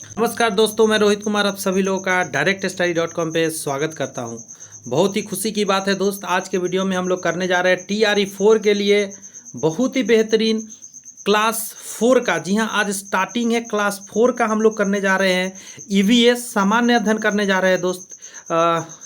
नमस्कार दोस्तों, मैं रोहित कुमार आप सभी लोगों का directstudy.com पे स्वागत करता हूं। बहुत ही खुशी की बात है दोस्त, आज के वीडियो में हम लोग करने जा रहे हैं TRE 4 के लिए बहुत ही बेहतरीन क्लास 4 का। जी हां, आज स्टार्टिंग है क्लास 4 का। हम लोग करने जा रहे हैं EVS सामान्य अध्ययन करने जा रहे हैं दोस्त।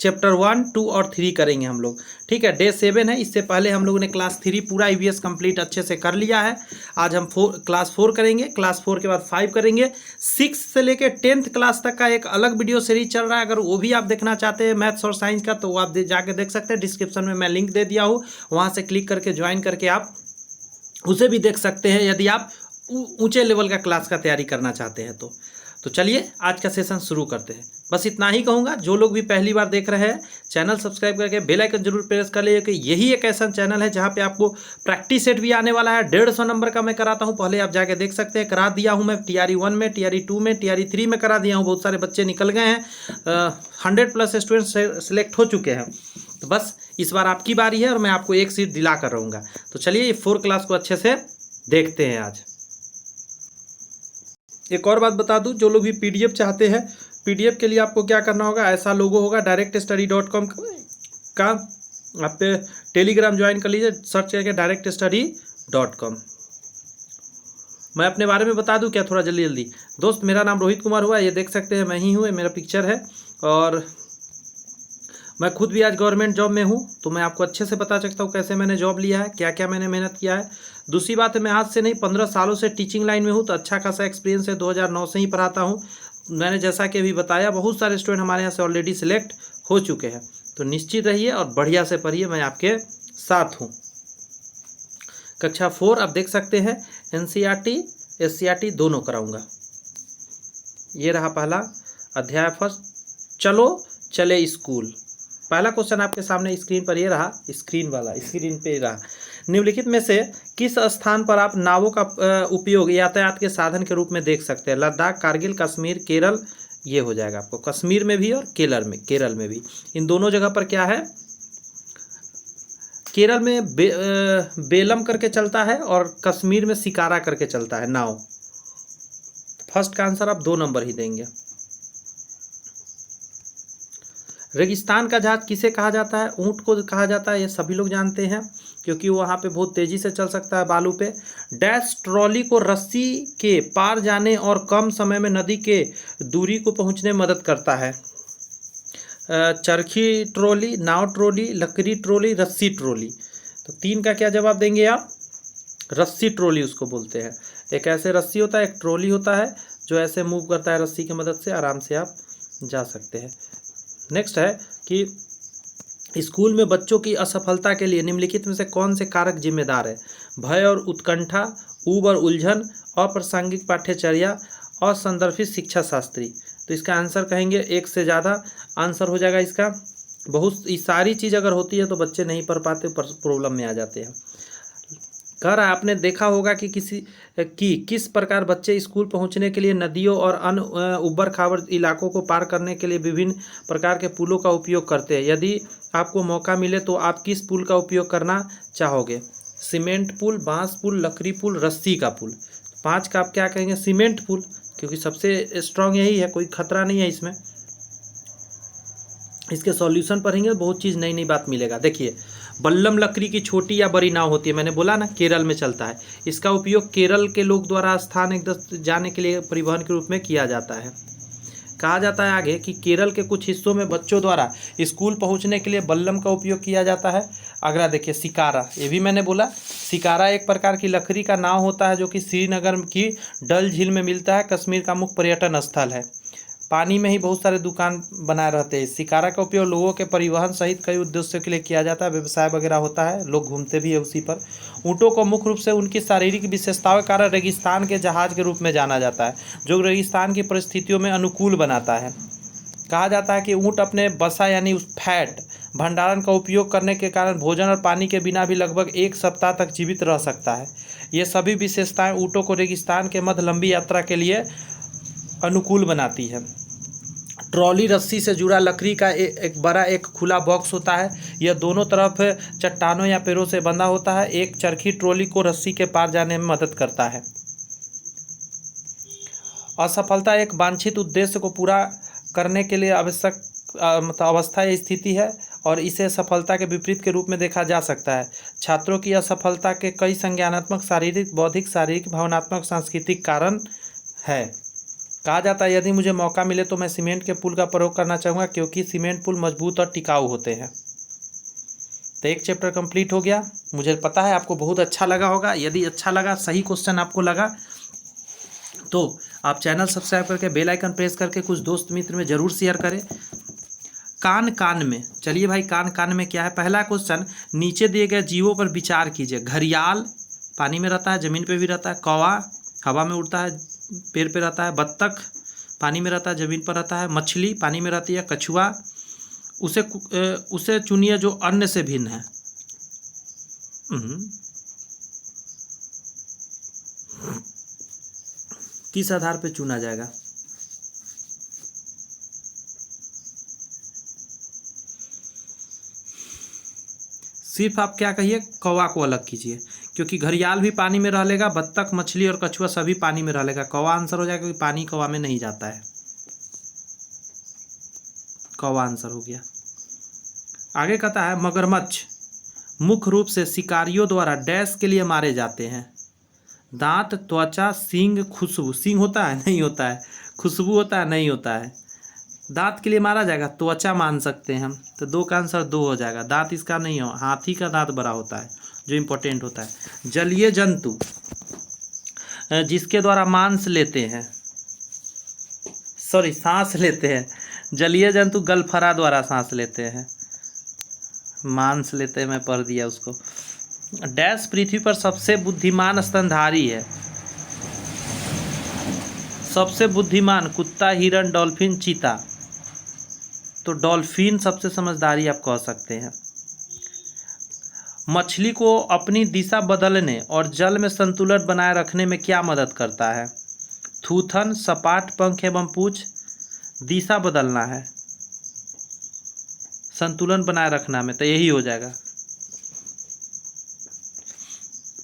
चैप्टर 1, 2 और 3 करेंगे हम लोग। ठीक है, डे 7 है। इससे पहले हम लोगों ने क्लास 3 पूरा EVS कंप्लीट अच्छे से कर लिया है। आज हम क्लास 4 करेंगे। क्लास 4 के बाद 5 करेंगे। 6 से लेके 10th क्लास तक का एक अलग वीडियो सीरीज चल रहा है। अगर वो भी आप देखना चाहते हैं मैथ्स और साइंस का, तो वो आप जाके देख सकते हैं। डिस्क्रिप्शन में मैं लिंक दे दिया हूँ, वहाँ से क्लिक करके ज्वाइन करके आप उसे भी देख सकते हैं, यदि आप ऊंचे लेवल का क्लास का तैयारी करना चाहते हैं तो चलिए आज का सेशन शुरू करते हैं। बस इतना ही कहूँगा, जो लोग भी पहली बार देख रहे हैं चैनल सब्सक्राइब करके बेल आइकन जरूर प्रेस कर लीजिए कि यही एक ऐसा चैनल है जहाँ पे आपको प्रैक्टिस सेट भी आने वाला है। 150 नंबर का मैं कराता हूँ, पहले आप जाके देख सकते हैं। करा दिया हूँ मैं TRE 1 में, TRE 2 में, TRE 3 में करा दिया हूँ। बहुत सारे बच्चे निकल गए हैं, 100+ स्टूडेंट सेलेक्ट हो चुके हैं। तो बस इस बार आपकी बारी है और मैं आपको एक सीट दिला कर रहूँगा। तो चलिए ये 4 क्लास को अच्छे से देखते हैं आज। एक और बात बता दूं, जो लोग भी PDF चाहते हैं, PDF के लिए आपको क्या करना होगा, ऐसा लोगो होगा directstudy.com का। आप पे टेलीग्राम ज्वाइन कर लीजिए, सर्च करके directstudy.com। मैं अपने बारे में बता दूं क्या, थोड़ा जल्दी जल्दी दोस्त। मेरा नाम रोहित कुमार हुआ, ये देख सकते हैं मैं ही हूँ, ये मेरा पिक्चर है। और मैं खुद भी आज गवर्नमेंट जॉब में हूँ, तो मैं आपको अच्छे से बता सकता हूँ कैसे मैंने जॉब लिया है, क्या क्या मैंने मेहनत किया है। दूसरी बात है, मैं आज से नहीं 15 सालों से टीचिंग लाइन में हूँ, तो अच्छा खासा एक्सपीरियंस है। 2009 से ही पढ़ाता हूँ। मैंने जैसा कि अभी बताया, बहुत सारे स्टूडेंट हमारे यहाँ से ऑलरेडी सिलेक्ट हो चुके हैं। तो निश्चित रहिए और बढ़िया से पढ़िए, मैं आपके साथ हूँ। कक्षा 4 आप देख सकते हैं, NCERT SCERT दोनों कराऊँगा। ये रहा पहला अध्याय फर्स्ट, चलो चले स्कूल। पहला क्वेश्चन आपके सामने स्क्रीन पर ये रहा, स्क्रीन पे रहा। निम्नलिखित में से किस स्थान पर आप नावों का उपयोग यातायात के साधन के रूप में देख सकते हैं? लद्दाख, कारगिल, कश्मीर, केरल। ये हो जाएगा आपको, कश्मीर में भी और केरल में भी। इन दोनों जगह पर क्या है, केरल में बेलम करके चलता है और कश्मीर में शिकारा करके चलता है नाव। फर्स्ट का आंसर आप 2 नंबर ही देंगे। रेगिस्तान का जहाज किसे कहा जाता है? ऊंट को कहा जाता है, ये सभी लोग जानते हैं, क्योंकि वो वहाँ पे बहुत तेज़ी से चल सकता है बालू पे। डैश ट्रॉली को रस्सी के पार जाने और कम समय में नदी के दूरी को पहुँचने में मदद करता है। चरखी ट्रॉली, नाव ट्रॉली, लकड़ी ट्रॉली, रस्सी ट्रॉली। तो 3 का क्या जवाब देंगे आप? रस्सी ट्रॉली उसको बोलते हैं। एक ऐसे रस्सी होता है, एक ट्रॉली होता है जो ऐसे मूव करता है रस्सी की मदद से, आराम से आप जा सकते हैं। नेक्स्ट है कि स्कूल में बच्चों की असफलता के लिए निम्नलिखित में से कौन से कारक जिम्मेदार है? भय और उत्कंठा, ऊब और उलझन, अप्रासंगिक पाठ्यचर्या, असंदर्भित शिक्षा शास्त्री। तो इसका आंसर कहेंगे एक से ज़्यादा आंसर हो जाएगा इसका। बहुत सारी चीज़ अगर होती है तो बच्चे नहीं पढ़ पाते, प्रॉब्लम में आ जाते हैं। कह रहा है, आपने देखा होगा कि किस प्रकार बच्चे स्कूल पहुंचने के लिए नदियों और अन्य उबड़ खाबड़ इलाकों को पार करने के लिए विभिन्न प्रकार के पुलों का उपयोग करते हैं। यदि आपको मौका मिले तो आप किस पुल का उपयोग करना चाहोगे? सीमेंट पुल, बांस पुल, लकड़ी पुल, रस्सी का पुल। 5 का आप क्या कहेंगे? सीमेंट पुल, क्योंकि सबसे स्ट्रांग यही है, कोई खतरा नहीं है इसमें। इसके सॉल्यूशन पढ़ेंगे, बहुत चीज़ नई नई बात मिलेगा। देखिए, बल्लम लकड़ी की छोटी या बड़ी नाव होती है, मैंने बोला ना केरल में चलता है। इसका उपयोग केरल के लोग द्वारा स्थान एक जाने के लिए परिवहन के रूप में किया जाता है। कहा जाता है आगे कि केरल के कुछ हिस्सों में बच्चों द्वारा स्कूल पहुंचने के लिए बल्लम का उपयोग किया जाता है। अगला देखिए, शिकारा, ये भी मैंने बोला। शिकारा एक प्रकार की लकड़ी का नाव होता है जो कि श्रीनगर की डल झील में मिलता है। कश्मीर का मुख्य पर्यटन स्थल है। पानी में ही बहुत सारे दुकान बनाए रहते हैं। शिकारा का उपयोग लोगों के परिवहन सहित कई उद्देश्यों के लिए किया जाता है। व्यवसाय वगैरह होता है, लोग घूमते भी है उसी पर। ऊँटों को मुख्य रूप से उनकी शारीरिक विशेषताओं के कारण रेगिस्तान के जहाज के रूप में जाना जाता है, जो रेगिस्तान की परिस्थितियों में अनुकूल बनाता है। कहा जाता है कि ऊँट अपने बसा यानी उस फैट भंडारण का उपयोग करने के कारण भोजन और पानी के बिना भी लगभग 1 सप्ताह तक जीवित रह सकता है। ये सभी विशेषताएं ऊँटों को रेगिस्तान के मध्य लंबी यात्रा के लिए अनुकूल बनाती है। ट्रॉली रस्सी से जुड़ा लकड़ी का एक बड़ा खुला बॉक्स होता है। यह दोनों तरफ चट्टानों या पेड़ों से बंधा होता है। एक चरखी ट्रॉली को रस्सी के पार जाने में मदद करता है। असफलता एक वांछित उद्देश्य को पूरा करने के लिए आवश्यक मतलब अवस्था या स्थिति है और इसे सफलता के विपरीत के रूप में देखा जा सकता है। छात्रों की असफलता के कई संज्ञानात्मक, शारीरिक, बौद्धिक, भावनात्मक, सांस्कृतिक कारण है। कहा जाता है यदि मुझे मौका मिले तो मैं सीमेंट के पुल का प्रयोग करना चाहूँगा क्योंकि सीमेंट पुल मजबूत और टिकाऊ होते हैं। तो एक चैप्टर कंप्लीट हो गया। मुझे पता है आपको बहुत अच्छा लगा होगा। यदि अच्छा लगा, सही क्वेश्चन आपको लगा तो आप चैनल सब्सक्राइब करके बेल आइकन प्रेस करके कुछ दोस्त मित्र में ज़रूर शेयर करें। कान कान में, चलिए भाई, कान कान में क्या है। पहला क्वेश्चन, नीचे दिए गए जीवों पर विचार कीजिए। घड़ियाल पानी में रहता है, ज़मीन पे भी रहता है। कौवा हवा में उड़ता है, पेड़ पे रहता है। बत्तख पानी में रहता है, ज़मीन पर रहता है। मछली पानी में रहती है। कछुआ, उसे चुनिए जो अन्य से भिन्न है। किस आधार पे चुना जाएगा? सिर्फ आप क्या कहिए, कौवा को अलग कीजिए क्योंकि घड़ियाल भी पानी में रह लेगा, बत्तख, मछली और कछुआ सभी पानी में रह लेगा। कौवा आंसर हो जाएगा क्योंकि पानी कौवा में नहीं जाता है। कौवा आंसर हो गया। आगे कहता है मगरमच्छ मुख्य रूप से शिकारियों द्वारा डैश के लिए मारे जाते हैं। दांत, त्वचा, सींग, खुशबू। सींग होता है? नहीं होता है। खुशबू होता है? नहीं होता है। दांत के लिए मारा जाएगा, त्वचा मान सकते हैं हम। तो 2 का आंसर 2 हो जाएगा। दांत इसका नहीं हो, हाथी का दांत बड़ा होता है जो इम्पोर्टेंट होता है। जलीय जंतु जिसके द्वारा मांस लेते हैं, सॉरी सांस लेते हैं। जलीय जंतु गलफरा द्वारा सांस लेते हैं, मांस लेते हैं, मैं पढ़ दिया उसको। डैश पृथ्वी पर सबसे बुद्धिमान स्तनधारी है। सबसे बुद्धिमान कुत्ता, हिरण, डॉल्फिन, चीता। तो डॉल्फिन सबसे समझदारी आप कह सकते हैं। मछली को अपनी दिशा बदलने और जल में संतुलन बनाए रखने में क्या मदद करता है? थूथन, सपाट पंख एवं पूंछ। दिशा बदलना है, संतुलन बनाए रखना में, तो यही हो जाएगा।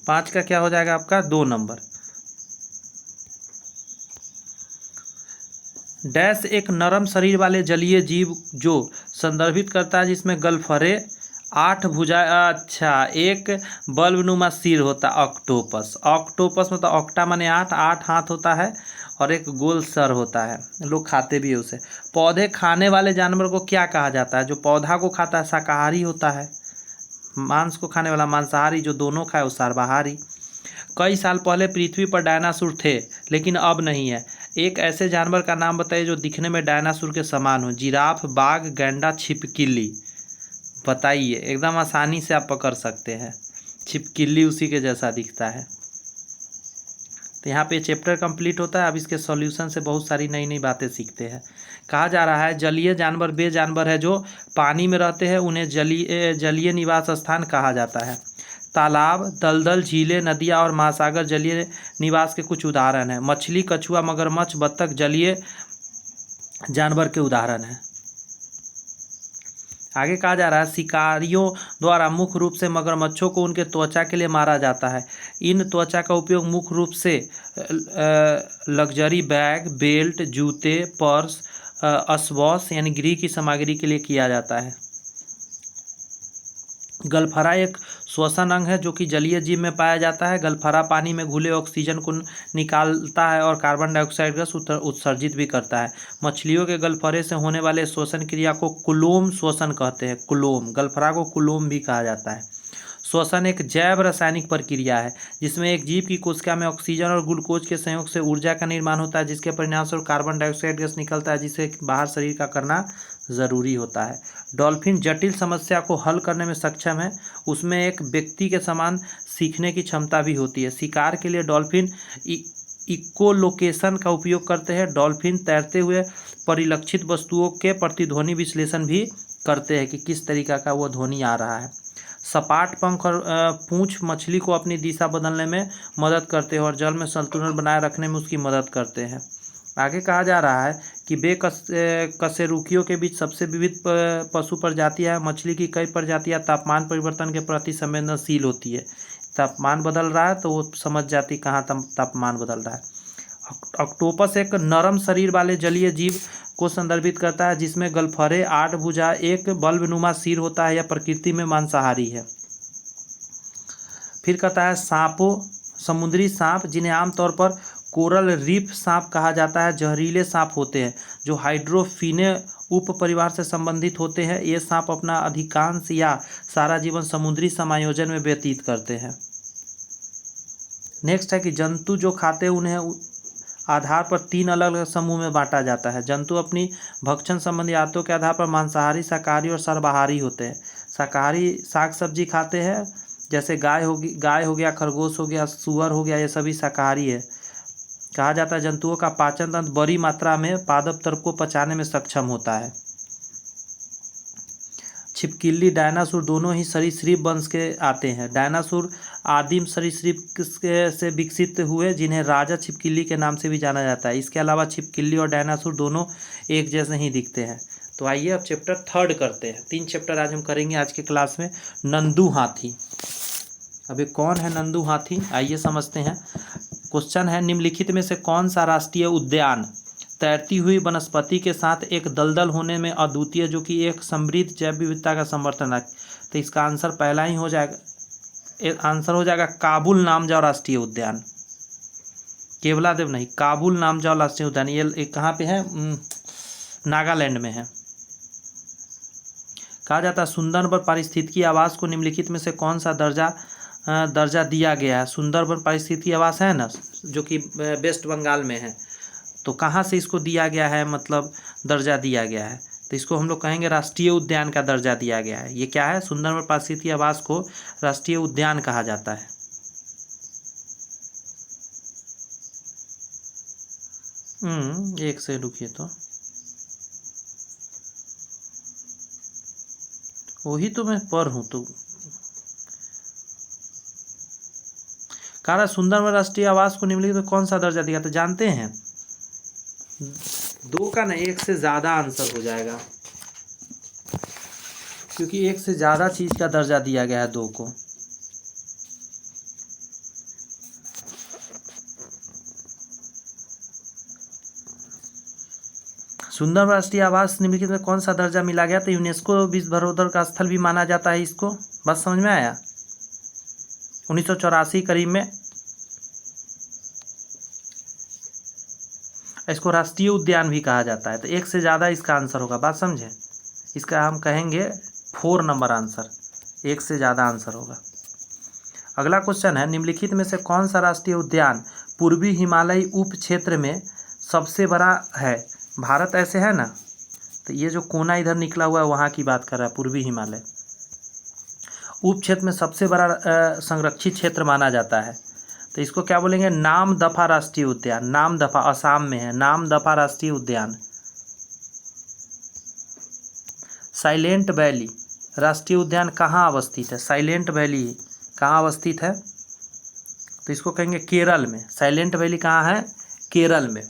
5 का क्या हो जाएगा आपका? 2 नंबर। डैश एक नरम शरीर वाले जलीय जीव जो संदर्भित करता है जिसमें गलफरे, 8 भुजाएं, अच्छा, एक बल्बनुमा सिर होता है। ऑक्टोपस। ऑक्टोपस मतलब ऑक्टा माने 8 हाथ होता है और एक गोल सर होता है। लोग खाते भी है उसे। पौधे खाने वाले जानवर को क्या कहा जाता है? जो पौधा को खाता है शाकाहारी होता है। मांस को खाने वाला मांसाहारी, जो दोनों खाए वो सर्वाहारी। कई साल पहले पृथ्वी पर डायनासोर थे लेकिन अब नहीं है। एक ऐसे जानवर का नाम बताइए जो दिखने में डायनासोर के समान हो। जिराफ, बाघ, गैंडा, छिपकली। बताइए, एकदम आसानी से आप पकड़ सकते हैं। छिपकली उसी के जैसा दिखता है। तो यहाँ पे चैप्टर कंप्लीट होता है। अब इसके सॉल्यूशन से बहुत सारी नई नई बातें सीखते हैं। कहा जा रहा है जलीय जानवर वे जानवर है जो पानी में रहते हैं, उन्हें जलीय निवास स्थान कहा जाता है। तालाब, दलदल, झीलें, नदियाँ और महासागर जलीय निवास के कुछ उदाहरण हैं। मछली, कछुआ, मगरमच्छ, बत्तख जलीय जानवर के उदाहरण हैं। आगे कहा जा रहा है शिकारियों द्वारा मुख्य रूप से मगरमच्छों को उनके त्वचा के लिए मारा जाता है। इन त्वचा का उपयोग मुख्य रूप से लग्जरी बैग, बेल्ट, जूते, पर्स, अस्वॉश यानी गृह की सामग्री के लिए किया जाता है। गलफरा एक श्वसन अंग है जो कि जलीय जीव में पाया जाता है। गलफरा पानी में घुले ऑक्सीजन को निकालता है और कार्बन डाइऑक्साइड गैस उत्सर्जित भी करता है। मछलियों के गलफरे से होने वाले श्वसन क्रिया को कुलोम श्वसन कहते हैं। कुलोम, गलफरा को कुलोम भी कहा जाता है। श्वसन एक जैव रासायनिक प्रक्रिया है जिसमें एक जीव की कोशिका में ऑक्सीजन और ग्लूकोज के संयोग से ऊर्जा का निर्माण होता है जिसके परिणामस्वरूप कार्बन डाइऑक्साइड गैस निकलता है जिसे बाहर शरीर का करना ज़रूरी होता है। डॉल्फिन जटिल समस्या को हल करने में सक्षम है। उसमें एक व्यक्ति के समान सीखने की क्षमता भी होती है। शिकार के लिए डॉल्फिन इकोलोकेशन का उपयोग करते हैं। डॉल्फिन तैरते हुए परिलक्षित वस्तुओं के प्रतिध्वनि विश्लेषण भी करते हैं कि किस तरीका का वो ध्वनि आ रहा है। सपाट पंख और पूंछ मछली को अपनी दिशा बदलने में मदद करते हैं और जल में संतुलन बनाए रखने में उसकी मदद करते हैं। आगे कहा जा रहा है कि कशेरुकियों के बीच सबसे विविध पशु प्रजातियां है। मछली की कई प्रजातियां तापमान परिवर्तन के प्रति संवेदनशील होती है। तापमान बदल रहा है तो वो समझ जाती कहाँ तापमान बदल रहा है। ऑक्टोपस एक नरम शरीर वाले जलीय जीव को संदर्भित करता है जिसमें गलफरे, 8 भुजा, एक बल्बनुमा सिर होता है। यह प्रकृति में मांसाहारी है। फिर कहता है सांपों, समुद्री सांप जिन्हें आमतौर पर कोरल रीफ सांप कहा जाता है, जहरीले सांप होते हैं जो हाइड्रोफिने उप परिवार से संबंधित होते हैं। ये सांप अपना अधिकांश या सारा जीवन समुद्री समायोजन में व्यतीत करते हैं। नेक्स्ट है कि जंतु जो खाते हैं उन्हें आधार पर 3 अलग अलग समूह में बांटा जाता है। जंतु अपनी भक्षण संबंधी आदतों के आधार पर मांसाहारी, शाकाहारी और सर्वाहारी होते हैं। शाकाहारी साग सब्जी खाते हैं, जैसे गाय हो गया, खरगोश हो गया, सूअर हो गया, ये सभी शाकाहारी है। कहा जाता है जंतुओं का पाचन तंत्र बड़ी मात्रा में पादप तर्क को पचाने में सक्षम होता है। छिपकली, डायनासोर दोनों ही सरीसृप वंश के आते हैं। डायनासोर आदिम सरीसृप से विकसित हुए जिन्हें राजा छिपकली के नाम से भी जाना जाता है। इसके अलावा छिपकली और डायनासोर दोनों एक जैसे ही दिखते हैं। तो आइए अब चैप्टर 3 करते हैं। 3 चैप्टर आज हम करेंगे आज के क्लास में। नंदू हाथी। अभी कौन है नंदू हाथी, आइए समझते हैं। क्वेश्चन है निम्नलिखित में से कौन सा राष्ट्रीय उद्यान तैरती हुई वनस्पति के साथ एक दलदल होने में अद्वितीय, जो कि एक समृद्ध जैव विविधता का समर्थन है। तो इसका आंसर पहला ही हो जाएगा, आंसर हो जाएगा काबुल नामजाओ राष्ट्रीय उद्यान। केवलादेव नहीं, काबुल नामजाओ राष्ट्रीय उद्यान। ये कहाँ पे है? नागालैंड में है। कहा जाता है सुंदरबन पारिस्थितिकी आवास को निम्नलिखित में से कौन सा दर्जा दिया गया है? सुंदरबन पारिस्थितिकी आवास है ना, जो कि वेस्ट बंगाल में है। तो कहाँ से इसको दिया गया है, मतलब दर्जा दिया गया है? तो इसको हम लोग कहेंगे राष्ट्रीय उद्यान का दर्जा दिया गया है। ये क्या है? सुंदरबन पारिस्थितिकी आवास को राष्ट्रीय उद्यान कहा जाता है। एक से रुकिए, तो वही तो मैं पढ़ हूँ। तो कहा रहा सुंदरबन राष्ट्रीय आवास को निम्नलिखित में कौन सा दर्जा दिया? तो जानते हैं 2 का नहीं, 1 से ज़्यादा आंसर हो जाएगा, क्योंकि 1 से ज़्यादा चीज़ का दर्जा दिया गया है 2 को। सुंदरबन राष्ट्रीय आवास निम्नलिखित में कौन सा दर्जा मिला गया? तो यूनेस्को विश्व धरोहर का स्थल भी माना जाता है इसको। बात समझ में आया? 1984 करीब में इसको राष्ट्रीय उद्यान भी कहा जाता है। तो 1 से ज़्यादा इसका आंसर होगा। बात समझे? इसका हम कहेंगे 4 नंबर आंसर, 1 से ज़्यादा आंसर होगा। अगला क्वेश्चन है निम्नलिखित में से कौन सा राष्ट्रीय उद्यान पूर्वी हिमालयी उप क्षेत्र में सबसे बड़ा है? भारत ऐसे है ना, तो ये जो कोना इधर निकला हुआ है वहाँ की बात कर रहा है। पूर्वी हिमालय उप क्षेत्र में सबसे बड़ा संरक्षित क्षेत्र माना जाता है। तो इसको क्या बोलेंगे? नामदफा राष्ट्रीय उद्यान। नामदफा असम में है, नामदफा राष्ट्रीय उद्यान। साइलेंट वैली राष्ट्रीय उद्यान कहाँ अवस्थित है? साइलेंट वैली कहाँ अवस्थित है? तो इसको कहेंगे केरल में। साइलेंट वैली कहाँ है? केरल में।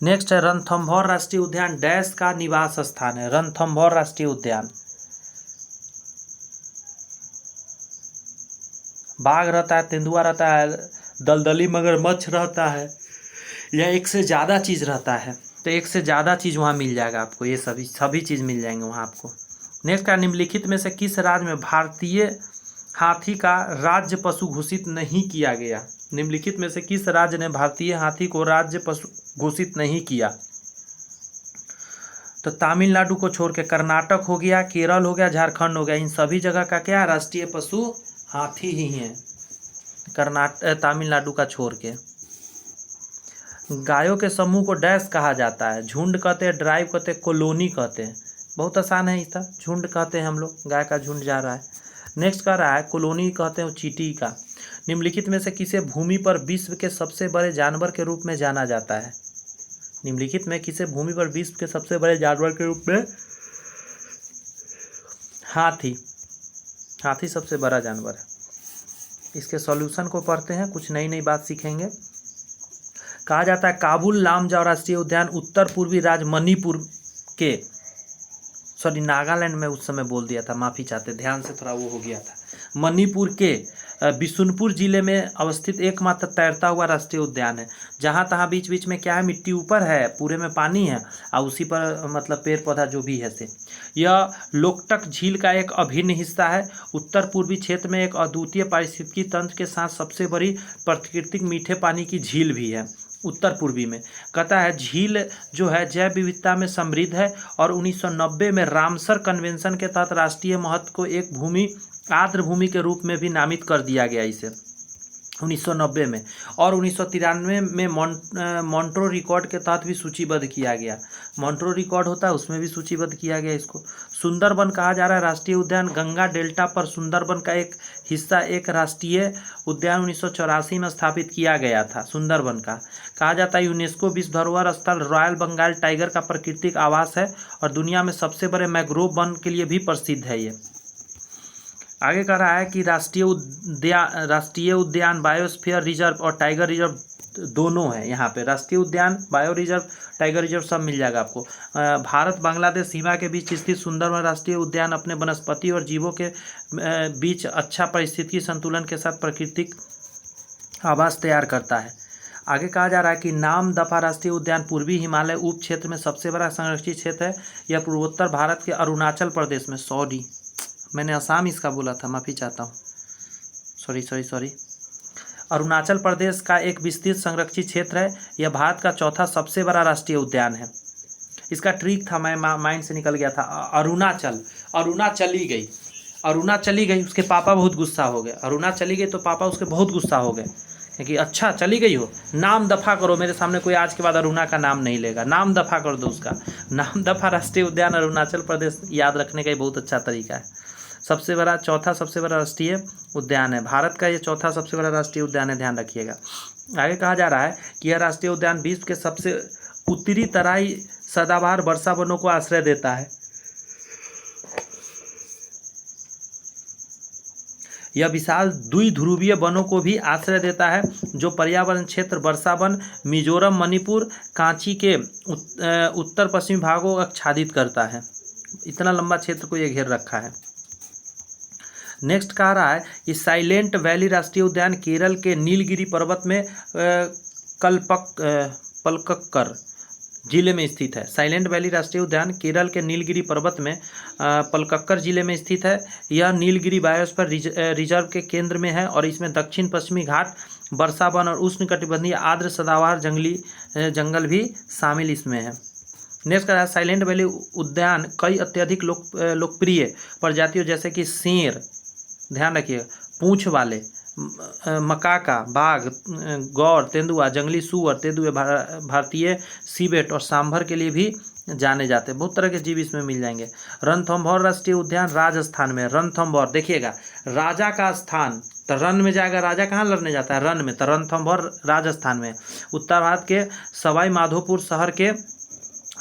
नेक्स्ट है रणथंभौर राष्ट्रीय उद्यान डैश का निवास स्थान है। रणथंभौर राष्ट्रीय उद्यान। बाघ रहता है, तेंदुआ रहता है, दलदली मगरमच्छ रहता है, या 1 से ज़्यादा चीज़ रहता है। तो 1 से ज़्यादा चीज़ वहाँ मिल जाएगा आपको। ये सभी चीज़ मिल जाएंगे वहाँ आपको। नेक्स्ट का निम्नलिखित में से किस राज्य में भारतीय हाथी का राज्य पशु घोषित नहीं किया गया? निम्नलिखित में से किस राज्य ने भारतीय हाथी को राज्य पशु घोषित नहीं किया? तो तमिलनाडु को छोड़ के कर्नाटक हो गया, केरल हो गया, झारखंड हो गया। इन सभी जगह का क्या राष्ट्रीय पशु हाथी ही है, तमिलनाडु का छोड़ के। गायों के समूह को डैश कहा जाता है? झुंड कहते हैं, ड्राइव कहते हैं, कॉलोनी कहते हैं। बहुत आसान है इसका। झुंड कहते हैं हम लोग, गाय का झुंड जा रहा है। नेक्स्ट कह रहा है कॉलोनी कहते हैं चींटी का। निम्नलिखित में से किसे भूमि पर विश्व के सबसे बड़े जानवर के रूप में जाना जाता है? निम्नलिखित में किसे भूमि पर विश्व के सबसे बड़े जानवर के रूप में? हाथी सबसे बड़ा जानवर है। इसके सॉल्यूशन को पढ़ते हैं, कुछ नई नई बात सीखेंगे। कहा जाता है काबुल नामजाओ राष्ट्रीय उद्यान उत्तर पूर्वी राज्य मणिपुर के नागालैंड में उस समय बोल दिया था, माफ़ी चाहते, ध्यान से थोड़ा वो हो गया था। मणिपुर के बिशुनपुर जिले में अवस्थित एकमात्र तैरता हुआ राष्ट्रीय उद्यान है। जहाँ तहाँ बीच बीच में क्या है, मिट्टी ऊपर है, पूरे में पानी है और उसी पर मतलब पेड़ पौधा जो भी है से। यह लोकटक झील का एक अभिन्न हिस्सा है। उत्तर पूर्वी क्षेत्र में एक अद्वितीय पारिस्थितिकी तंत्र के साथ सबसे बड़ी प्राकृतिक मीठे पानी की झील भी है। उत्तर पूर्वी में कहता है झील जो है जैव विविधता में समृद्ध है और 1990 में रामसर कन्वेंशन के तहत राष्ट्रीय महत्व को एक भूमि आर्द्र भूमि के रूप में भी नामित कर दिया गया इसे 1990 में, और 1993 में मॉन्ट्रो रिकॉर्ड के तहत भी सूचीबद्ध किया गया। मॉन्ट्रो रिकॉर्ड होता है उसमें भी सूचीबद्ध किया गया इसको। सुंदरबन कहा जा रहा है राष्ट्रीय उद्यान गंगा डेल्टा पर सुंदरबन का एक हिस्सा एक राष्ट्रीय उद्यान 1984 में स्थापित किया गया था। सुंदरबन का कहा जाता है यूनेस्को विश्व धरोहर स्थल रॉयल बंगाल टाइगर का प्राकृतिक आवास है और दुनिया में सबसे बड़े मैंग्रोव वन के लिए भी प्रसिद्ध है ये। आगे कह रहा है कि राष्ट्रीय उद्यान बायोस्फीयर रिजर्व और टाइगर रिजर्व दोनों है यहाँ पे। राष्ट्रीय उद्यान, बायो रिजर्व, टाइगर रिजर्व सब मिल जाएगा आपको। भारत बांग्लादेश सीमा के बीच स्थित सुंदरबन राष्ट्रीय उद्यान अपने वनस्पति और जीवों के बीच अच्छा पारिस्थितिकी संतुलन के साथ प्राकृतिक आवास तैयार करता है। आगे कहा जा रहा है कि नामदफा राष्ट्रीय उद्यान पूर्वी हिमालय उप क्षेत्र में सबसे बड़ा संरक्षित क्षेत्र है। यह पूर्वोत्तर भारत के अरुणाचल प्रदेश में, सॉरी मैंने असम इसका बोला था, माफ़ी चाहता हूँ, सॉरी अरुणाचल प्रदेश का एक विस्तृत संरक्षित क्षेत्र है। यह भारत का चौथा सबसे बड़ा राष्ट्रीय उद्यान है। इसका ट्रिक था, मैं माइंड से निकल गया था। अरुणा चली गई, उसके पापा बहुत गुस्सा हो गए। अरुणा चली गई तो पापा उसके बहुत गुस्सा हो गए कि अच्छा चली गई हो, नाम दफ़ा करो, मेरे सामने कोई आज के बाद अरुणा का नाम नहीं लेगा, नाम दफ़ा कर दो उसका। नाम दफ़ा राष्ट्रीय उद्यान अरुणाचल प्रदेश याद रखने का ही बहुत अच्छा तरीका है। चौथा सबसे बड़ा राष्ट्रीय उद्यान है भारत का, ये चौथा सबसे बड़ा राष्ट्रीय उद्यान है, ध्यान रखिएगा। आगे कहा जा रहा है कि यह राष्ट्रीय उद्यान विश्व के सबसे उत्तरी तराई सदाबहार वर्षा वनों को आश्रय देता है। यह विशाल द्विध्रुवीय वनों को भी आश्रय देता है जो पर्यावरण क्षेत्र वर्षा वन मिजोरम, मणिपुर, कांची के उत्तर पश्चिमी भागों को आच्छादित करता है। इतना लंबा क्षेत्र को ये घेर रखा है। नेक्स्ट कह रहा है कि साइलेंट वैली राष्ट्रीय उद्यान केरल के नीलगिरी पर्वत में पलक्कड़ जिले में स्थित है। साइलेंट वैली राष्ट्रीय उद्यान केरल के नीलगिरी पर्वत में पलक्कड़ जिले में स्थित है। यह नीलगिरी बायोस्फीयर रिजर्व के केंद्र में है और इसमें दक्षिण पश्चिमी घाट, वर्षा वन और उष्णकटिबंधीय आर्द्र सदाबहार जंगल भी शामिल इसमें है। नेक्स्ट कह रहा है साइलेंट वैली उद्यान कई अत्यधिक लोकप्रिय प्रजातियों जैसे कि शेर, ध्यान रखिएगा, पूंछ वाले, मकाका, बाघ, गौर, तेंदुआ, जंगली सुअर, तेंदुए, भारतीय सीबेट और सांभर के लिए भी जाने जाते हैं। बहुत तरह के जीव इसमें मिल जाएंगे। रणथंभौर राष्ट्रीय उद्यान राजस्थान में। रणथंभौर देखिएगा, राजा का स्थान, तो रन में जाएगा, राजा कहाँ लड़ने जाता है, रन में, तो रणथंभौर राजस्थान में। उत्तर भारत के सवाई माधोपुर शहर के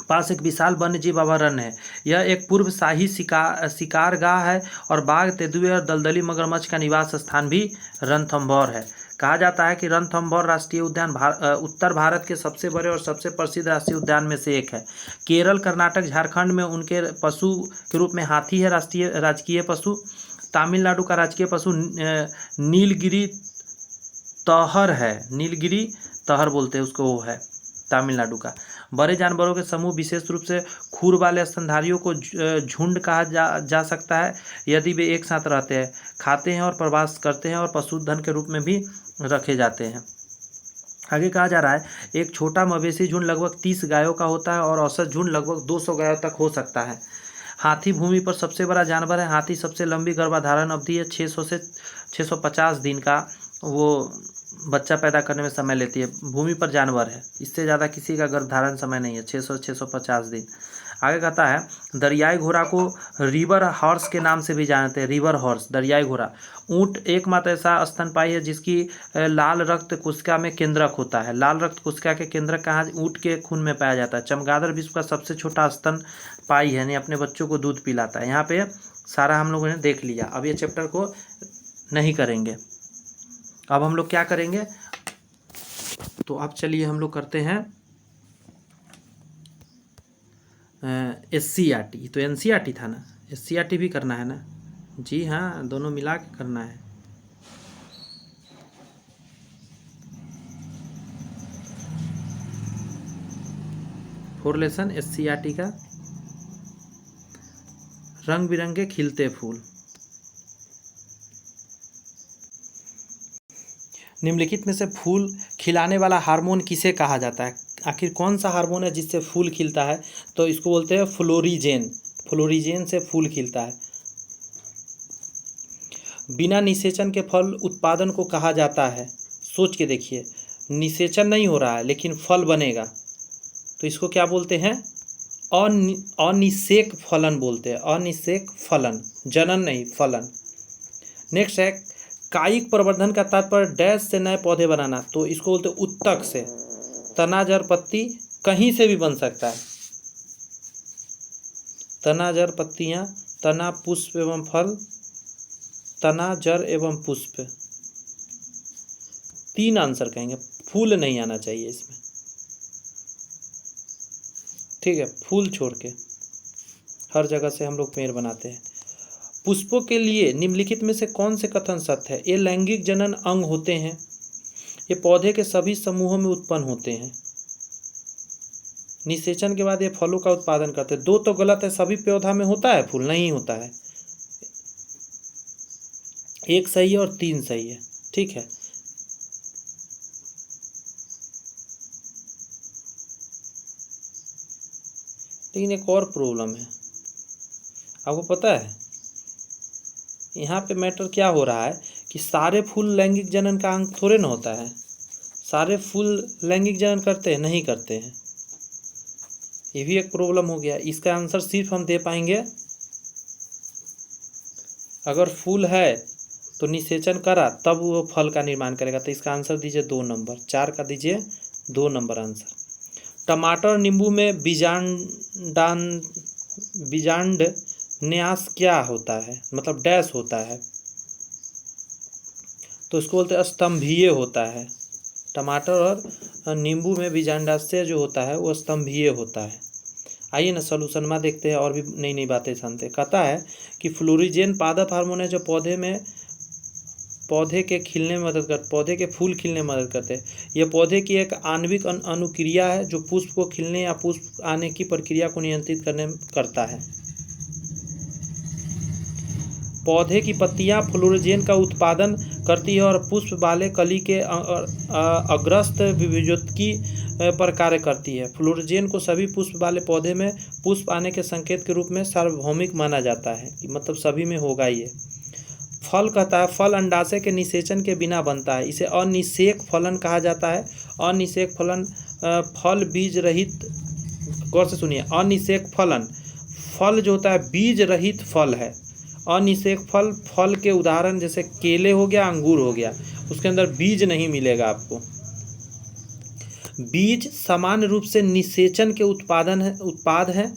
पास एक विशाल वन्यजीव अभयारण्य है। यह एक पूर्व शाही शिकारगाह है और बाघ, तेंदुए और दलदली मगरमच्छ का निवास स्थान भी रणथंभौर है। कहा जाता है कि रणथंभौर राष्ट्रीय उद्यान उत्तर भारत के सबसे बड़े और सबसे प्रसिद्ध राष्ट्रीय उद्यान में से एक है। केरल, कर्नाटक, झारखंड में उनके पशु के रूप में हाथी है राजकीय पशु। तमिलनाडु का राजकीय पशु नीलगिरी तहर है, नीलगिरी तहर बोलते हैं उसको, वो है तमिलनाडु का। बड़े जानवरों के समूह, विशेष रूप से खुर वाले स्तनधारियों को झुंड कहा जा सकता है यदि वे एक साथ रहते हैं, खाते हैं और प्रवास करते हैं और पशुधन के रूप में भी रखे जाते हैं। आगे कहा जा रहा है एक छोटा मवेशी झुंड लगभग 30 गायों का होता है और औसत झुंड लगभग 200 गायों तक हो सकता है। हाथी भूमि पर सबसे बड़ा जानवर है। हाथी सबसे लंबी गर्भाधारण अवधि है, 600 से 650 दिन का वो बच्चा पैदा करने में समय लेती है। भूमि पर जानवर है, इससे ज़्यादा किसी का गर्भधारण समय नहीं है, 650 दिन। आगे कहता है दरियाई घोड़ा को रिवर हॉर्स के नाम से भी जानते हैं। रिवर हॉर्स, दरियाई घोड़ा। ऊँट एकमात्र ऐसा स्तनपायी है जिसकी लाल रक्त कोशिका में केंद्रक होता है। लाल रक्त कोशिका के केंद्रक कहाँ, ऊँट के खून में पाया जाता है। चमगादड़ विश्व का सबसे छोटा स्तनपायी है, यानी अपने बच्चों को दूध पिलाता है। यहाँ पे सारा हम लोगों ने देख लिया। अब ये चैप्टर को नहीं करेंगे, अब हम लोग क्या करेंगे, तो अब चलिए हम लोग करते हैं SCERT। तो NCERT था ना, SCERT भी करना है ना, जी हाँ, दोनों मिला के करना है। फोर लेसन SCERT का रंग बिरंगे खिलते फूल। निम्नलिखित में से फूल खिलाने वाला हार्मोन किसे कहा जाता है? आखिर कौन सा हार्मोन है जिससे फूल खिलता है? तो इसको बोलते हैं फ्लोरिजेन। फ्लोरिजेन से फूल खिलता है। बिना निषेचन के फल उत्पादन को कहा जाता है। सोच के देखिए, निषेचन नहीं हो रहा है लेकिन फल बनेगा, तो इसको क्या बोलते हैं? अनिषेक फलन बोलते हैं। अनिषेक फलन, जनन नहीं, फलन। नेक्स्ट है, कायिक प्रवर्धन का तात्पर्य डैश से नए पौधे बनाना, तो इसको बोलते हैं उत्तक से। तना, जड़, पत्ती कहीं से भी बन सकता है। तना, जड़, पत्तियां, तना, पुष्प एवं फल, तना, जड़ एवं पुष्प। 3 आंसर कहेंगे, फूल नहीं आना चाहिए इसमें, ठीक है? फूल छोड़ के हर जगह से हम लोग पेड़ बनाते हैं। पुष्पों के लिए निम्नलिखित में से कौन से कथन सत्य है? ये लैंगिक जनन अंग होते हैं, ये पौधे के सभी समूहों में उत्पन्न होते हैं, निषेचन के बाद ये फलों का उत्पादन करते हैं। 2 तो गलत है, सभी पौधा में होता है फूल? नहीं होता है। 1 सही है और 3 सही है, ठीक है? लेकिन एक और प्रॉब्लम है, आपको पता है यहाँ पे मैटर क्या हो रहा है कि सारे फूल लैंगिक जनन का अंग थोड़े ना होता है। सारे फूल लैंगिक जनन करते हैं? नहीं करते हैं। ये भी एक प्रॉब्लम हो गया। इसका आंसर सिर्फ हम दे पाएंगे अगर फूल है तो निषेचन करा तब वो फल का निर्माण करेगा। तो इसका आंसर दीजिए 2 नंबर, 4 का दीजिए 2 नंबर आंसर। टमाटर और नींबू में बीजांड न्यास क्या होता है, मतलब डैश होता है? तो इसको बोलते हैं स्तंभीय होता है। टमाटर और नींबू में बीजांडाशय जो होता है वो स्तंभीय होता है। आइए ना सॉल्यूशन में देखते हैं और भी नई नई बातें जानते हैं। कहता है कि फ्लोरिजेन पादप हार्मोन है जो पौधे के खिलने में मदद करते, पौधे के फूल खिलने में मदद करते हैं। यह पौधे की एक आणविक अनुक्रिया है जो पुष्प को खिलने या पुष्प आने की प्रक्रिया को नियंत्रित करता है। पौधे की पत्तियां फ्लोरिजेन का उत्पादन करती है और पुष्प वाले कली के अग्रस्त विभुजोत्की पर कार्य करती है। फ्लोरिजेन को सभी पुष्प वाले पौधे में पुष्प आने के संकेत के रूप में सार्वभौमिक माना जाता है, मतलब सभी में होगा ये। फल कहता है फल अंडाशय के निषेचन के बिना बनता है, इसे अनिषेक फलन कहा जाता है। अनिषेक फलन फल बीज रहित, गौर से सुनिए, अनिषेक फलन फल जो होता है बीज रहित फल है। अनिषेक फल के उदाहरण जैसे केले हो गया, अंगूर हो गया, उसके अंदर बीज नहीं मिलेगा आपको। बीज सामान्य रूप से निषेचन के उत्पाद है।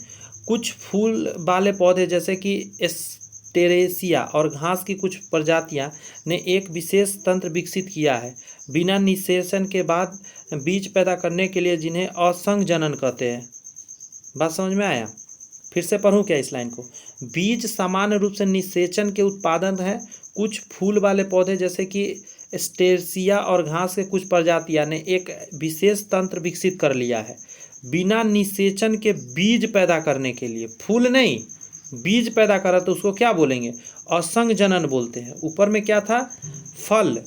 कुछ फूल वाले पौधे जैसे कि एस्टेरेसिया और घास की कुछ प्रजातियां ने एक विशेष तंत्र विकसित किया है बिना निषेचन के बाद बीज पैदा करने के लिए, जिन्हें असंग जनन कहते हैं। बात समझ में आया? फिर से पढ़ूं क्या इस लाइन को? बीज सामान्य रूप से निषेचन के उत्पादन है। कुछ फूल वाले पौधे जैसे कि एस्टेरेसिया और घास के कुछ प्रजातियां ने एक विशेष तंत्र विकसित कर लिया है बिना निषेचन के बीज पैदा करने के लिए। फूल नहीं, बीज पैदा करा तो उसको क्या बोलेंगे? असंग जनन बोलते हैं। ऊपर में क्या था? फल,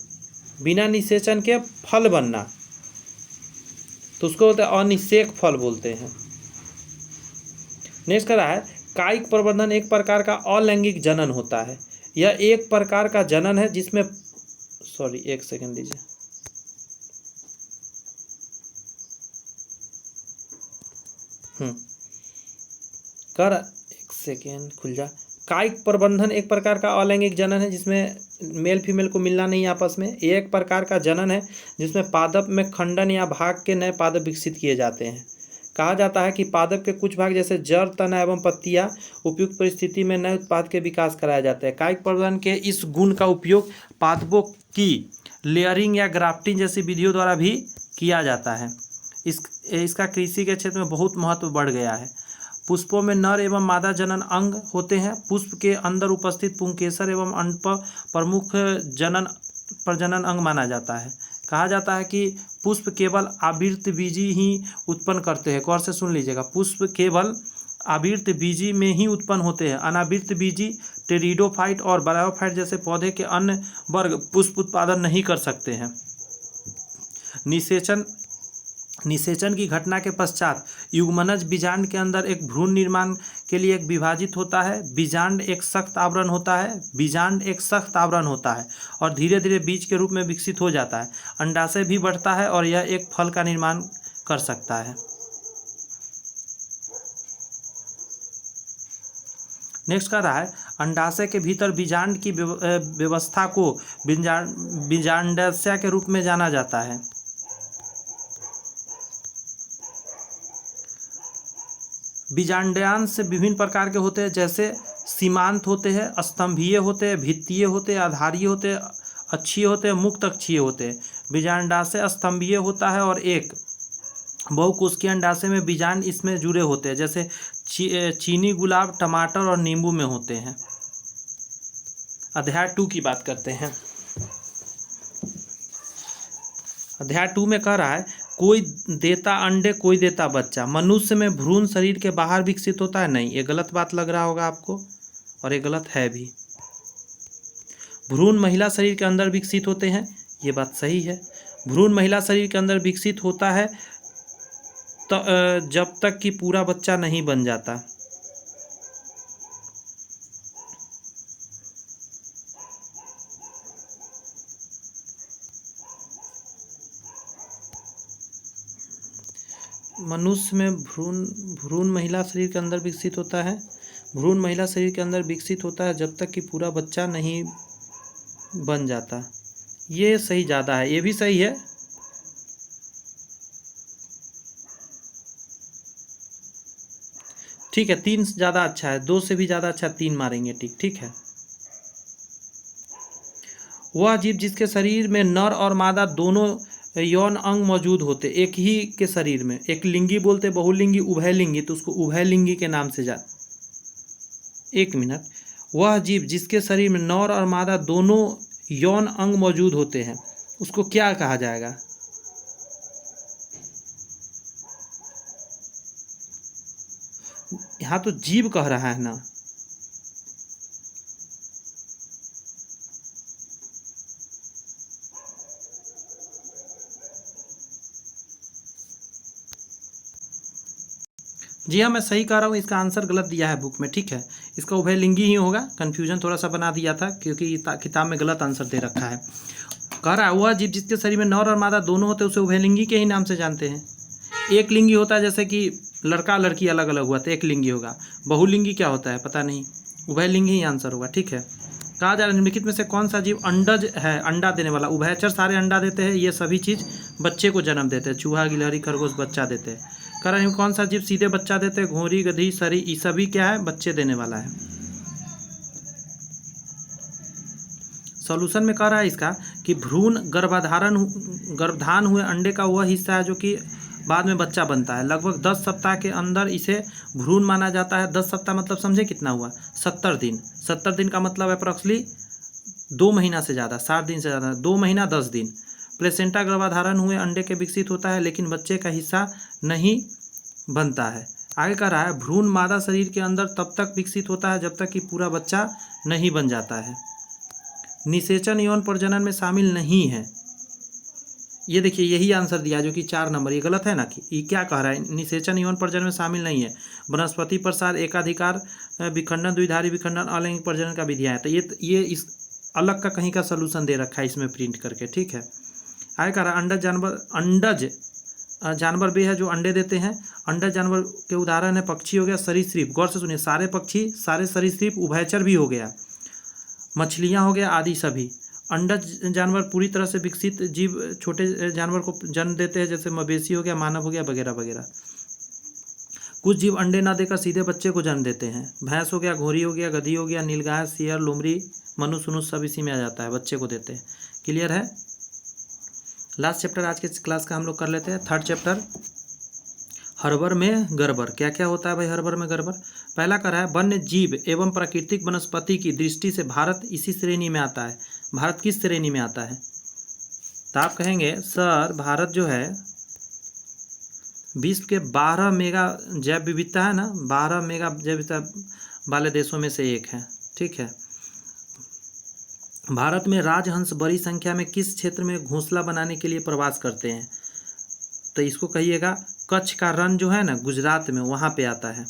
बिना निषेचन के फल बनना, तो उसको बोलते हैं अनिषेक फल बोलते हैं। नेक्स्ट कह रहा है कायिक प्रवर्धन एक प्रकार का अलैंगिक जनन होता है। यह एक प्रकार का जनन है जिसमें, सॉरी एक सेकंड दीजिए, कर एक सेकेंड खुल जा। कायिक प्रबंधन एक प्रकार का अलैंगिक जनन है जिसमें मेल फीमेल को मिलना नहीं आपस में। एक प्रकार का जनन है जिसमें पादप में खंडन या भाग के नए पादप विकसित किए जाते हैं। कहा जाता है कि पादप के कुछ भाग जैसे जड़, तना एवं पत्तियां उपयुक्त परिस्थिति में नए उत्पाद के विकास कराया जाता है। कायिक प्रवर्धन के इस गुण का उपयोग पादपों की लेयरिंग या ग्राफ्टिंग जैसी विधियों द्वारा भी किया जाता है। इसका कृषि के क्षेत्र में बहुत महत्व बढ़ गया है। पुष्पों में नर एवं मादा जनन अंग होते हैं। पुष्प के अंदर उपस्थित पुंकेसर एवं अंड प्रमुख प्रजनन अंग माना जाता है। कहा जाता है कि पुष्प केवल आवृतबीजी ही उत्पन्न करते हैं। गौर से सुन लीजिएगा, पुष्प केवल आवृतबीजी में ही उत्पन्न होते हैं। अनावृतबीजी टेरिडोफाइट और ब्रायोफाइट जैसे पौधे के अन्य वर्ग पुष्प उत्पादन नहीं कर सकते हैं। निषेचन की घटना के पश्चात युग्मनज बीजांड के अंदर एक भ्रूण निर्माण के लिए एक विभाजित होता है। बीजांड एक सख्त आवरण होता है और धीरे धीरे बीज के रूप में विकसित हो जाता है। अंडाशय भी बढ़ता है और यह एक फल का निर्माण कर सकता है। नेक्स्ट कर रहा है, अंडाशय के भीतर बीजांड की व्यवस्था को बीजांडाशय के रूप में जाना जाता है। बीजांडांश विभिन्न प्रकार के होते हैं, जैसे सीमांत होते हैं, स्तंभीय होते हैं, भित्तीय होते हैं, आधारीय होते हैं, अक्षीय होते हैं, मुक्त अक्षीय होते हैं। बीजांडाशय स्तंभीय होता है और एक बहुकोशिकीय अंडाशय में बीजांड इसमें जुड़े होते हैं, जैसे चीनी गुलाब, टमाटर और नींबू में होते हैं। अध्याय 2 की बात करते हैं। अध्याय 2 में कह रहा है, कोई देता अंडे कोई देता बच्चा। मनुष्य में भ्रूण शरीर के बाहर विकसित होता है? नहीं, ये गलत बात लग रहा होगा आपको, और ये गलत है भी। भ्रूण महिला शरीर के अंदर विकसित होते हैं, ये बात सही है। भ्रूण महिला शरीर के अंदर विकसित होता है तो जब तक कि पूरा बच्चा नहीं बन जाता। मनुष्य में भ्रूण महिला शरीर के अंदर विकसित होता है। भ्रूण महिला शरीर के अंदर विकसित होता है जब तक कि पूरा बच्चा नहीं बन जाता। ये सही ज़्यादा है, ये भी सही है। ठीक है, 3 ज़्यादा अच्छा है, 2 से भी ज़्यादा अच्छा 3 मारेंगे। ठीक है। वह जीव जिसके शरीर में नर और मादा दोनों यौन अंग मौजूद होते, एक ही के शरीर में, एक लिंगी बोलते, बहुलिंगी, उभयलिंगी, तो उसको उभयलिंगी के नाम से एक मिनट। वह जीव जिसके शरीर में नर और मादा दोनों यौन अंग मौजूद होते हैं, उसको क्या कहा जाएगा? यहाँ तो जीव कह रहा है ना। जी हाँ, मैं सही कह रहा हूँ, इसका आंसर गलत दिया है बुक में। ठीक है, इसका उभयलिंगी ही होगा। कन्फ्यूजन थोड़ा सा बना दिया था क्योंकि किताब में गलत आंसर दे रखा है। कह रहा है वह जीव जिसके शरीर में नर और मादा दोनों होते हैं उसे उभयलिंगी के ही नाम से जानते हैं। एक लिंगी होता है, जैसे कि लड़का लड़की अलग अलग हुआ तो एक लिंगी होगा। बहुलिंगी क्या होता है पता नहीं, उभयलिंगी ही आंसर होगा। ठीक है। कहा जा रहा है निम्नलिखित में से कौन सा जीव अंडज है, अंडा देने वाला? उभयचर सारे अंडा देते हैं, ये सभी चीज़ बच्चे को जन्म देते हैं। चूहा, गिलहरी, खरगोश बच्चा देते हैं। कह रहा है कौन सा जीव सीधे बच्चा देते हैं? घोड़ी, गधी, सरी, ये सभी क्या है? बच्चे देने वाला है। सॉल्यूशन में कह रहा है इसका कि भ्रूण गर्भधान हुए अंडे का वह हिस्सा है जो कि बाद में बच्चा बनता है। लगभग 10 सप्ताह के अंदर इसे भ्रूण माना जाता है। 10 सप्ताह मतलब समझे कितना हुआ? 70 दिन। 70 दिन का मतलब अप्रॉक्सली 2 महीना से ज़्यादा, 60 दिन से ज़्यादा, 2 महीना 10 दिन। प्लेसेंटा गर्भधारण हुए अंडे के विकसित होता है लेकिन बच्चे का हिस्सा नहीं बनता है। आगे कह रहा है भ्रूण मादा शरीर के अंदर तब तक विकसित होता है जब तक कि पूरा बच्चा नहीं बन जाता है। निषेचन यौन प्रजनन में शामिल नहीं है। ये देखिए यही आंसर दिया जो कि 4 नंबर, ये गलत है ना। कि ये क्या कह रहा है? निषेचन यौन प्रजनन में शामिल नहीं है। वनस्पति प्रसार, एकाधिकार विखंडन, द्विधारी विखंडन, अलैंगिक प्रजनन का विधियाँ है। तो ये इस अलग का कहीं का सलूशन दे रखा है इसमें प्रिंट करके। ठीक है। आगे कह रहा है अंडज जानवर भी है जो अंडे देते हैं। अंडज जानवर के उदाहरण है पक्षी हो गया, सरीसृप। गौर से सुनिए, सारे पक्षी, सारे सरीसृप, उभयचर भी हो गया, मछलियाँ हो गया आदि सभी। अंडज जानवर पूरी तरह से विकसित जीव छोटे जानवर को जन्म देते हैं, जैसे मवेशी हो गया, मानव हो गया, वगैरह वगैरह। कुछ जीव अंडे ना देकर सीधे बच्चे को जन्म देते हैं। भैंस हो गया, घोड़ी हो गया, गधी हो गया, नीलगाय, शेर, लोमड़ी, मनुष्य सब इसी में आ जाता है, बच्चे को देते हैं। क्लियर है। लास्ट चैप्टर आज के क्लास का हम लोग कर लेते हैं, 3rd चैप्टर। हर्बर में गड़बड़। क्या क्या होता है भाई हर्बर में गड़बड़? पहला कह रहा है वन्य जीव एवं प्राकृतिक वनस्पति की दृष्टि से भारत इसी श्रेणी में आता है। भारत किस श्रेणी में आता है? तो आप कहेंगे सर भारत जो है विश्व के 12 मेगा जैव विविधता है ना, 12 मेगा जैव विविधता वाले देशों में से एक है। ठीक है। भारत में राजहंस बड़ी संख्या में किस क्षेत्र में घोंसला बनाने के लिए प्रवास करते हैं? तो इसको कहिएगा कच्छ का रण जो है ना गुजरात में, वहाँ पे आता है।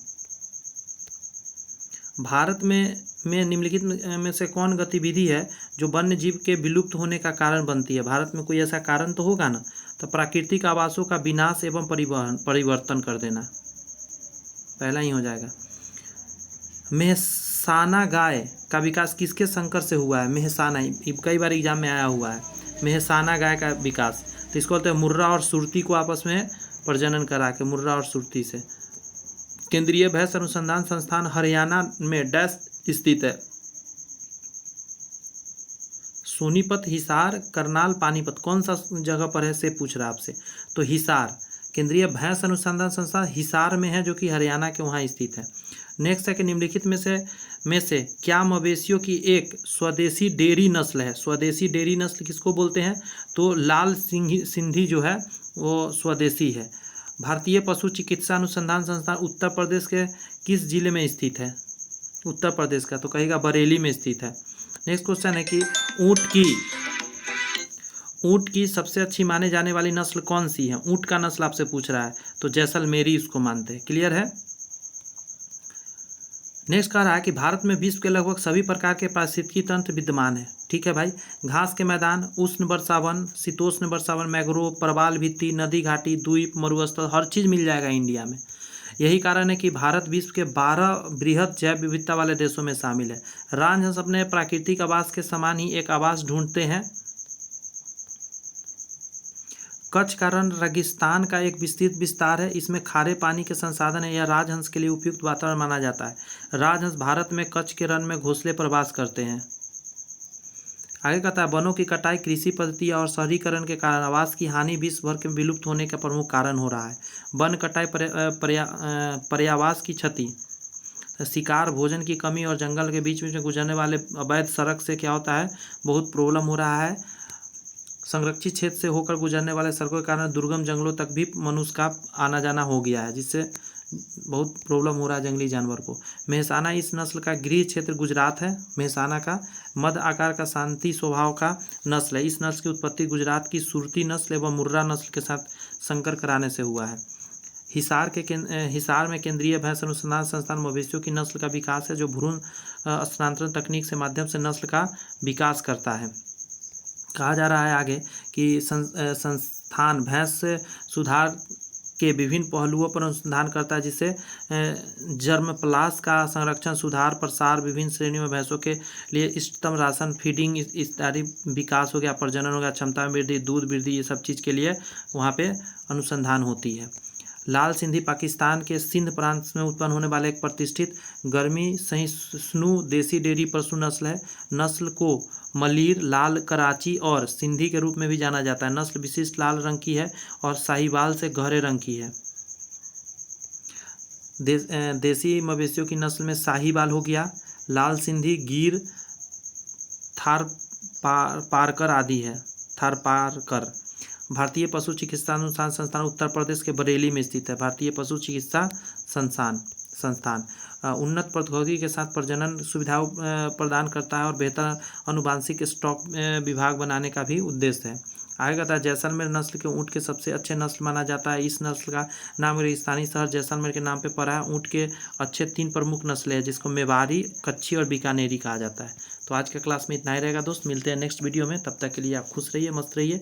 भारत में निम्नलिखित में से कौन गतिविधि है जो वन्य जीव के विलुप्त होने का कारण बनती है? भारत में कोई ऐसा कारण तो होगा ना। तो प्राकृतिक आवासों का विनाश एवं परिवर्तन कर देना पहला ही हो जाएगा। मेहसाना गाय का विकास किसके संकर से हुआ है? मेहसाना, कई बार एग्जाम में आया हुआ है मेहसाना गाय का विकास। तो इसको बोलते हैं मुर्रा और सुरती को आपस में प्रजनन करा के, मुर्रा और सुरती से। केंद्रीय भैंस अनुसंधान संस्थान हरियाणा में डैश स्थित है? सोनीपत, हिसार, करनाल, पानीपत, कौन सा जगह पर है से पूछ रहा है आपसे। तो हिसार। केंद्रीय भैंस अनुसंधान संस्थान हिसार में है जो कि हरियाणा के वहाँ स्थित है। नेक्स्ट है कि निम्नलिखित में से क्या मवेशियों की एक स्वदेशी डेयरी नस्ल है? स्वदेशी डेयरी नस्ल किसको बोलते हैं? तो लाल सिंधी जो है वो स्वदेशी है। भारतीय पशु चिकित्सा अनुसंधान संस्थान उत्तर प्रदेश के किस जिले में स्थित है? उत्तर प्रदेश का, तो कहेगा बरेली में स्थित है। नेक्स्ट क्वेश्चन है कि ऊँट की सबसे अच्छी माने जाने वाली नस्ल कौन सी है? ऊँट का नस्ल आपसे पूछ रहा है, तो जैसलमेरी उसको मानते हैं। क्लियर है। नेक्स्ट कह रहा है कि भारत में विश्व के लगभग सभी प्रकार के पारिस्थितिकी तंत्र विद्यमान है। ठीक है भाई। घास के मैदान, उष्ण वर्षावन, शीतोष्ण वर्षावन, मैंग्रोव, प्रवाल भित्ति, नदी घाटी, द्वीप, मरुस्थल, हर चीज़ मिल जाएगा इंडिया में। यही कारण है कि भारत विश्व के 12 बृहद जैव विविधता वाले देशों में शामिल है। राजहंस अपने प्राकृतिक आवास के समान ही एक आवास ढूंढते हैं। कच्छ का रण रेगिस्तान का एक विस्तृत विस्तार है। इसमें खारे पानी के संसाधन है। यह राजहंस के लिए उपयुक्त वातावरण माना जाता है। राजहंस भारत में कच्छ के रण में घोंसले पर वास करते हैं। आगे कहता है वनों की कटाई, कृषि पद्धति और शहरीकरण के कारण आवास की हानि विश्व भर के विलुप्त होने का प्रमुख कारण हो रहा है। वन कटाई, पर्यावास की क्षति, शिकार, भोजन की कमी और जंगल के बीच में गुजरने वाले अवैध सड़क से क्या होता है, बहुत प्रॉब्लम हो रहा है। संरक्षित क्षेत्र से होकर गुजरने वाले सड़कों के कारण दुर्गम जंगलों तक भी मनुष्य का आना जाना हो गया है, जिससे बहुत प्रॉब्लम हो रहा है जंगली जानवर को। मेहसाना इस नस्ल का गृह क्षेत्र गुजरात है। मेहसाना का मध्य आकार का शांति स्वभाव का नस्ल है। इस नस्ल की उत्पत्ति गुजरात की सुरती नस्ल एवं मुर्रा नस्ल के साथ संकर कराने से हुआ है। हिसार में केंद्रीय भैंस अनुसंधान संस्थान मवेशियों की नस्ल का विकास है, जो भ्रूण स्थानांतरण तकनीक से माध्यम से नस्ल का विकास करता है। कहा जा रहा है आगे कि संस्थान भैंस सुधार के विभिन्न पहलुओं पर अनुसंधान करता है, जिससे जर्मप्लास का संरक्षण, सुधार, प्रसार, विभिन्न श्रेणियों में भैंसों के लिए इष्टतम राशन, फीडिंग इत्यादि विकास हो गया, प्रजनन हो गया, क्षमता में वृद्धि, दूध वृद्धि, ये सब चीज़ के लिए वहाँ पे अनुसंधान होती है। लाल सिंधी पाकिस्तान के सिंध प्रांत में उत्पन्न होने वाले एक प्रतिष्ठित गर्मी सहिष्णु देसी डेयरी पशु नस्ल है। नस्ल को मलीर, लाल कराची और सिंधी के रूप में भी जाना जाता है। नस्ल विशिष्ट लाल रंग की है और साहिवाल से गहरे रंग की है। देसी मवेशियों की नस्ल में साहिवाल हो गया, लाल सिंधी, गिर, थारपारकर आदि है। थारपारकर। भारतीय पशु चिकित्सा अनुसंधान संस्थान उत्तर प्रदेश के बरेली में स्थित है। भारतीय पशु चिकित्सा संस्थान उन्नत प्रौद्योगिकी के साथ प्रजनन सुविधाओं प्रदान करता है और बेहतर अनुवांशिक स्टॉक विभाग बनाने का भी उद्देश्य है। आगे कहता है जैसलमेर नस्ल के ऊँट के सबसे अच्छे नस्ल माना जाता है। इस नस्ल का नाम रेगिस्तानी शहर जैसलमेर के नाम पे पड़ा है। ऊँट के अच्छे 3 प्रमुख नस्लें हैं, जिसको मेवाड़ी, कच्छी और बीकानेरी कहा जाता है। तो आज के क्लास में इतना ही रहेगा दोस्त। मिलते हैं नेक्स्ट वीडियो में। तब तक के लिए आप खुश रहिए, मस्त रहिए।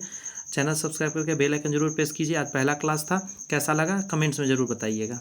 चैनल सब्सक्राइब करके बेल आइकन जरूर प्रेस कीजिए। आज पहला क्लास था, कैसा लगा कमेंट्स में ज़रूर बताइएगा।